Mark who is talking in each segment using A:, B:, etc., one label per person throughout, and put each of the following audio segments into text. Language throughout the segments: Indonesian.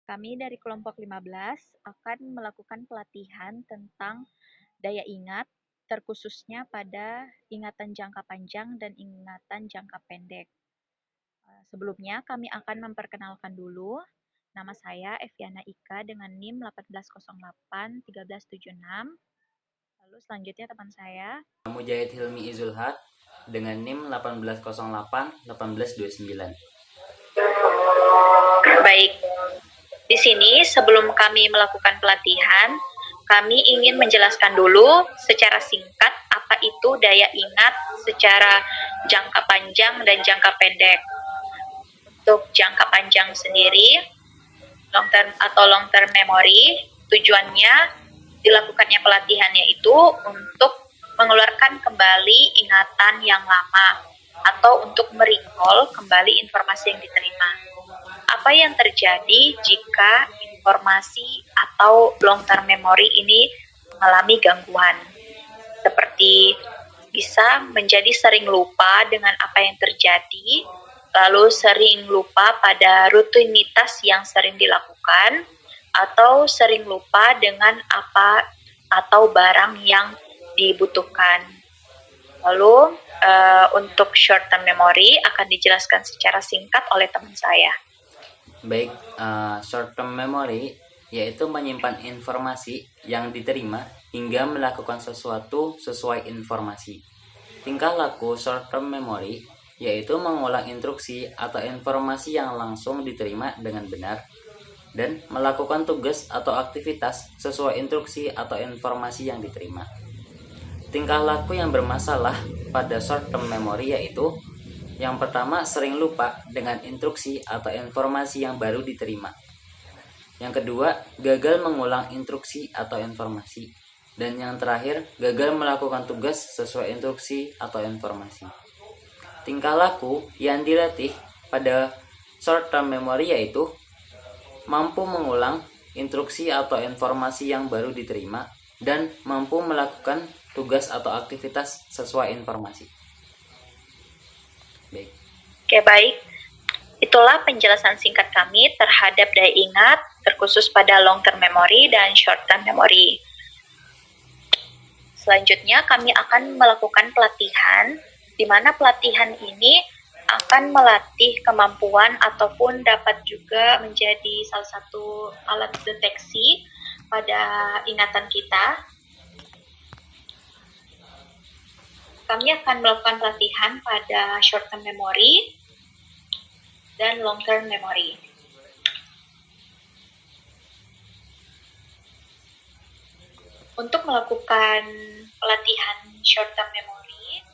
A: Kami dari kelompok 15 akan melakukan pelatihan tentang daya ingat, terkhususnya pada ingatan jangka panjang dan ingatan jangka pendek. Sebelumnya kami akan memperkenalkan dulu. Nama saya Eviana Ika dengan NIM 1808-1376. Lalu selanjutnya teman saya
B: Mujahid Hilmi Izulha dengan NIM 1808-1829.
A: Baik, di sini sebelum kami melakukan pelatihan, kami ingin menjelaskan dulu secara singkat apa itu daya ingat secara jangka panjang dan jangka pendek. Untuk jangka panjang sendiri, long term atau long term memory, tujuannya dilakukannya pelatihannya itu untuk mengeluarkan kembali ingatan yang lama atau untuk merecall kembali informasi yang diterima. Apa yang terjadi jika informasi atau long term memory ini mengalami gangguan? Seperti bisa menjadi sering lupa dengan apa yang terjadi, lalu sering lupa pada rutinitas yang sering dilakukan, atau sering lupa dengan apa atau barang yang dibutuhkan. Lalu untuk short term memory akan dijelaskan secara singkat oleh teman saya.
B: Baik, short term memory yaitu menyimpan informasi yang diterima hingga melakukan sesuatu sesuai informasi. Tingkah laku short term memory yaitu mengulang instruksi atau informasi yang langsung diterima dengan benar dan melakukan tugas atau aktivitas sesuai instruksi atau informasi yang diterima. Tingkah laku yang bermasalah pada short term memory yaitu yang pertama, sering lupa dengan instruksi atau informasi yang baru diterima. Yang kedua, gagal mengulang instruksi atau informasi. Dan yang terakhir, gagal melakukan tugas sesuai instruksi atau informasi. Tingkah laku yang dilatih pada short term memory yaitu mampu mengulang instruksi atau informasi yang baru diterima dan mampu melakukan tugas atau aktivitas sesuai informasi. Baik.
A: Oke, baik. Itulah penjelasan singkat kami terhadap daya ingat, terkhusus pada long term memory dan short term memory. Selanjutnya kami akan melakukan pelatihan, di mana pelatihan ini akan melatih kemampuan ataupun dapat juga menjadi salah satu alat deteksi pada ingatan kita. Kami akan melakukan pelatihan pada short term memory dan long term memory. Untuk melakukan pelatihan short term memory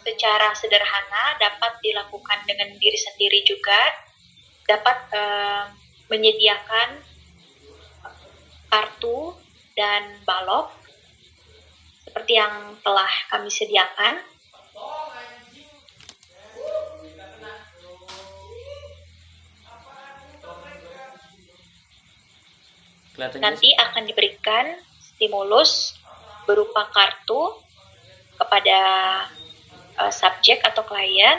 A: secara sederhana dapat dilakukan dengan diri sendiri juga, dapat menyediakan kartu dan balok seperti yang telah kami sediakan. Nanti akan diberikan stimulus berupa kartu kepada subjek atau klien.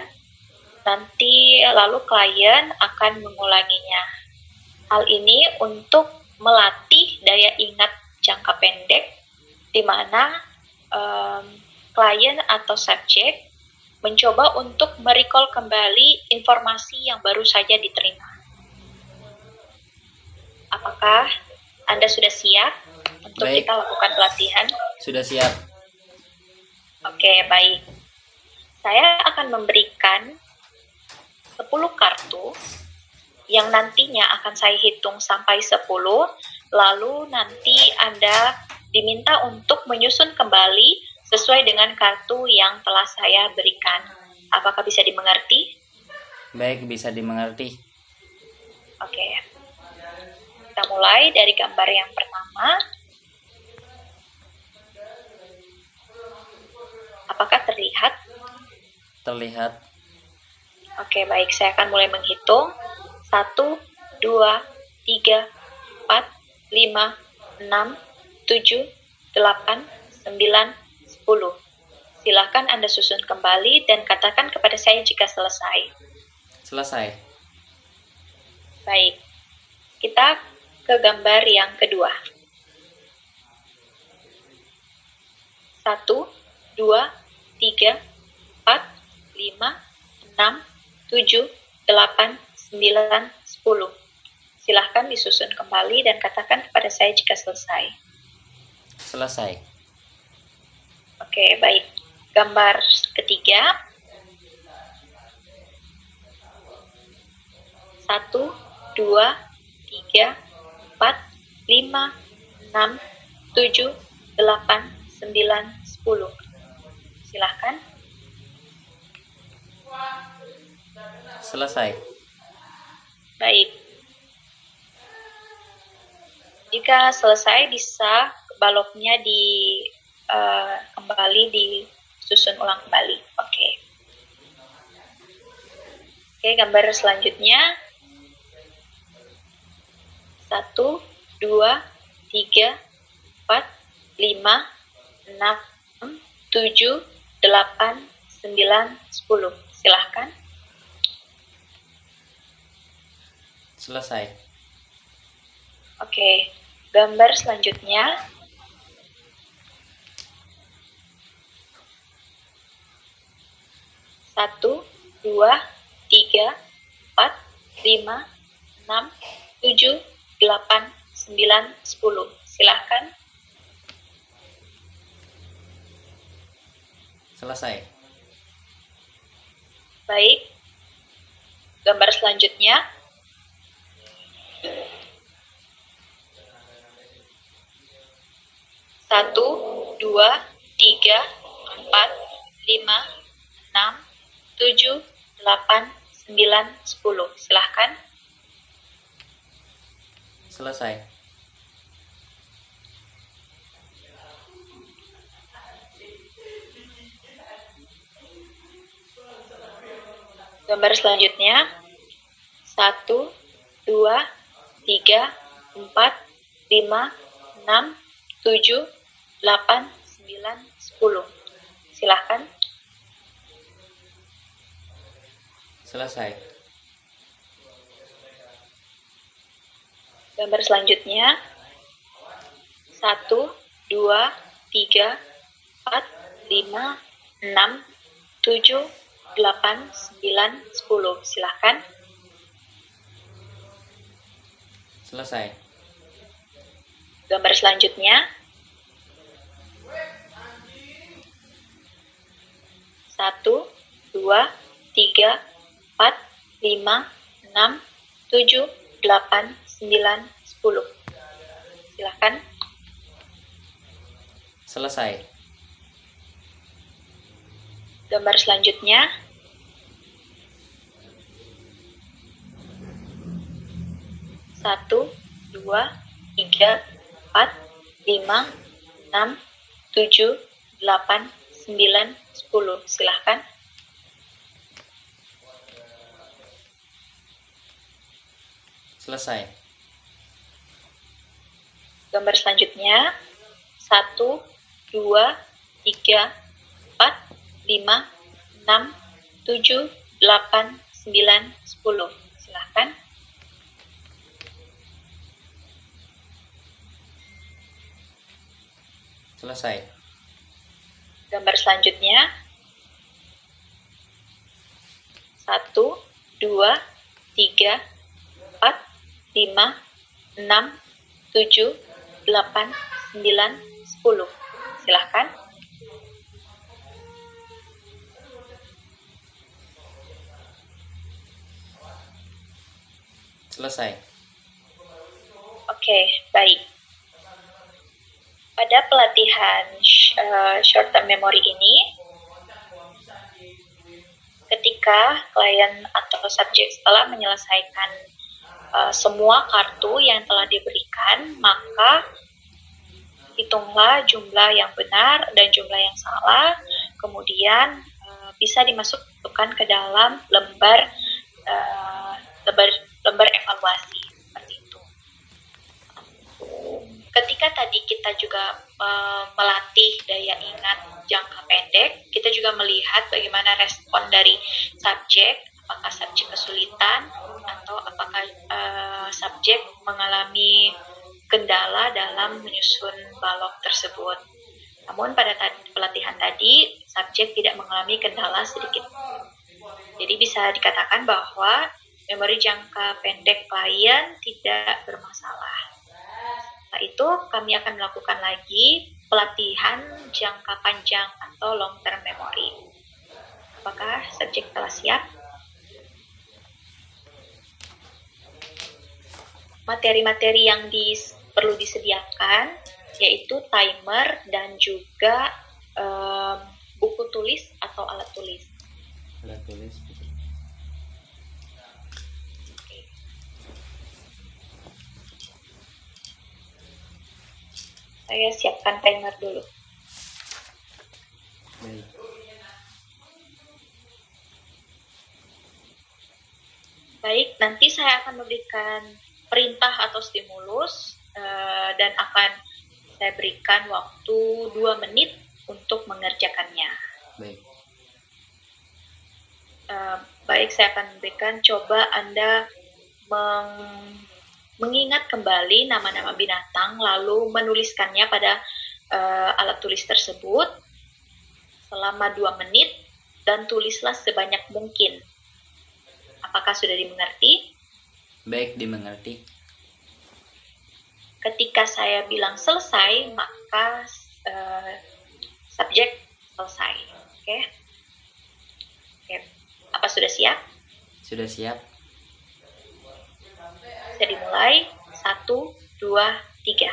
A: Nanti lalu klien akan mengulanginya. Hal ini untuk melatih daya ingat jangka pendek, di mana klien atau subjek mencoba untuk merecall kembali informasi yang baru saja diterima. Apakah Anda sudah siap untuk kita lakukan pelatihan?
B: Sudah siap.
A: Oke, baik. Saya akan memberikan 10 kartu yang nantinya akan saya hitung sampai 10, lalu nanti Anda diminta untuk menyusun kembali sesuai dengan kartu yang telah saya berikan. Apakah bisa dimengerti?
B: Baik, bisa dimengerti.
A: Oke. Kita mulai dari gambar yang pertama. Apakah terlihat?
B: Terlihat.
A: Oke, baik. Saya akan mulai menghitung. 1, 2, 3, 4, 5, 6, 7, 8, 9, 10. Silakan Anda susun kembali dan katakan kepada saya jika selesai.
B: Selesai.
A: Baik. Kita ke gambar yang kedua. 1, 2, 3, 4, 5, 6, 7, 8, 9, 10. Silahkan disusun kembali dan katakan kepada saya jika selesai.
B: Selesai.
A: Oke, baik. Gambar ketiga. 1, 2, 3, 4, 5, 6, 7, 8, 9, 10. Silahkan.
B: Selesai.
A: Baik. Jika selesai, bisa baloknya kembali disusun ulang kembali. Oke. Oke, gambar selanjutnya. 1, 2, 3, 4, 5, 6, 7, 8, 9, 10. Silahkan.
B: Selesai.
A: Oke, gambar selanjutnya. 1, 2, 3, 4, 5, 6, 7, 8, 9, 10. Silahkan.
B: Selesai.
A: Baik. Gambar selanjutnya. 1, 2, 3, 4, 5, 6, 7, 8, 9, 10. Silahkan.
B: Selesai.
A: Gambar selanjutnya. 1, 2, 3, 4, 5, 6, 7, 8, 9, 10. Silahkan.
B: Selesai.
A: Gambar selanjutnya. 1, 2, 3, 4, 5, 6, 7, 8, 9, 10. Silahkan.
B: Selesai.
A: Gambar selanjutnya. 1, 2, 3, 4, 5, 6, 7, 8, 9, 10. Silahkan.
B: Selesai.
A: Gambar selanjutnya. 1, 2, 3, 4, 5, 6, 7, 8, 9, 10. Silahkan.
B: Selesai.
A: Gambar selanjutnya. 1, 2, 3, 4, 5, 6, 7, 8, 9, 10. Silahkan.
B: Selesai.
A: Gambar selanjutnya. 1, 2, 3, 4, 5, 6, 7, 8, 9, 10. Silahkan.
B: Selesai.
A: Oke, baik. Pada pelatihan short term memory ini, ketika klien atau subjek telah menyelesaikan semua kartu yang telah diberikan, maka hitunglah jumlah yang benar dan jumlah yang salah, kemudian bisa dimasukkan ke dalam lembar evaluasi seperti itu. Ketika tadi kita juga melatih daya ingat jangka pendek, kita juga melihat bagaimana respon dari subjek, apakah subjek kesulitan atau apakah subjek mengalami kendala dalam menyusun balok tersebut. Namun pada pelatihan tadi, subjek tidak mengalami kendala sedikit. Jadi bisa dikatakan bahwa memori jangka pendek klien tidak bermasalah. Setelah itu, kami akan melakukan lagi pelatihan jangka panjang atau long term memory. Apakah subjek telah siap? Materi-materi yang perlu disediakan yaitu timer dan juga buku tulis atau alat tulis.
B: Alat tulis.
A: Saya siapkan timer dulu.
B: Baik.
A: Baik, nanti saya akan memberikan perintah atau stimulus dan akan saya berikan waktu 2 menit untuk mengerjakannya.
B: Baik.
A: Baik, saya akan memberikan, coba Anda mengingat kembali nama-nama binatang lalu menuliskannya pada alat tulis tersebut selama 2 menit dan tulislah sebanyak mungkin. Apakah sudah dimengerti?
B: Baik, dimengerti.
A: Ketika saya bilang selesai, maka subjek selesai. Oke? Apa sudah siap?
B: Sudah siap.
A: Bisa dimulai. 1, 2, 3.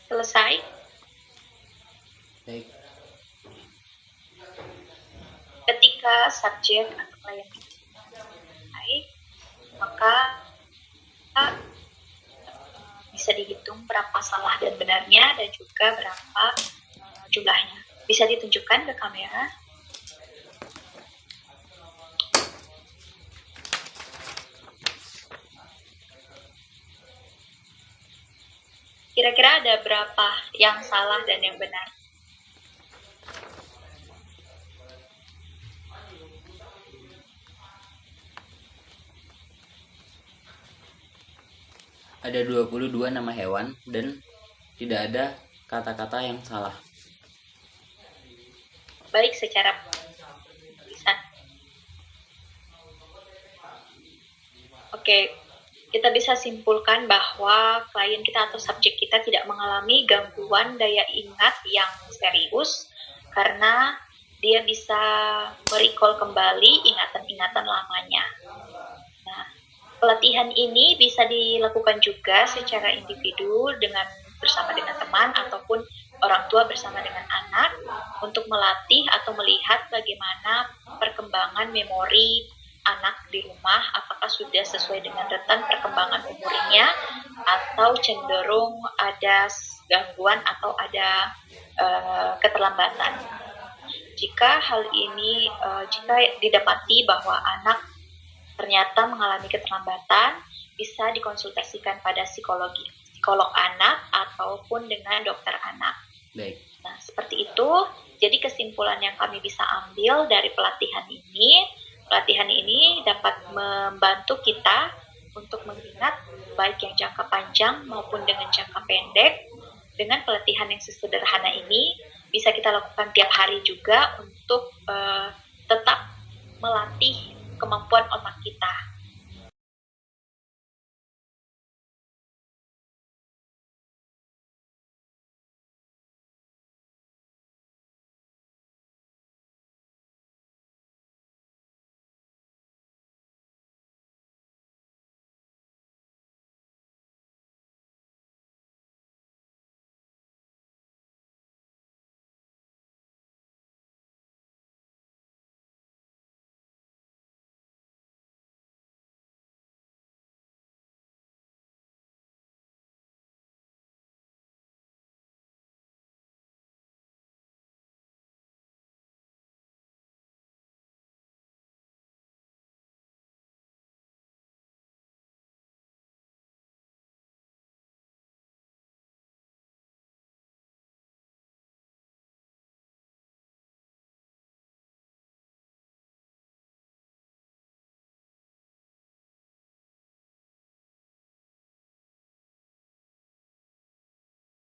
A: Selesai?
B: Baik.
A: Ketika subjek atau klien selesai, maka bisa dihitung berapa salah dan benarnya dan juga berapa jumlahnya. Bisa ditunjukkan ke kamera. Kira-kira ada berapa yang salah dan yang benar?
B: Ada 22 nama hewan dan tidak ada kata-kata yang salah.
A: Baik, secara tulisan. Oke, kita bisa simpulkan bahwa klien kita atau subjek kita tidak mengalami gangguan daya ingat yang serius karena dia bisa merecall kembali ingatan-ingatan lamanya. Nah, pelatihan ini bisa dilakukan juga secara individu bersama dengan teman ataupun tua bersama dengan anak untuk melatih atau melihat bagaimana perkembangan memori anak di rumah, apakah sudah sesuai dengan rentan perkembangan umurnya atau cenderung ada gangguan atau ada keterlambatan. Jika hal ini jika didapati bahwa anak ternyata mengalami keterlambatan, bisa dikonsultasikan pada psikolog anak ataupun dengan dokter anak.
B: Baik.
A: Nah, seperti itu. Jadi kesimpulan yang kami bisa ambil dari pelatihan ini dapat membantu kita untuk mengingat baik yang jangka panjang maupun dengan jangka pendek. Dengan pelatihan yang sesederhana ini bisa kita lakukan tiap hari juga untuk tetap melatih kemampuan otak kita.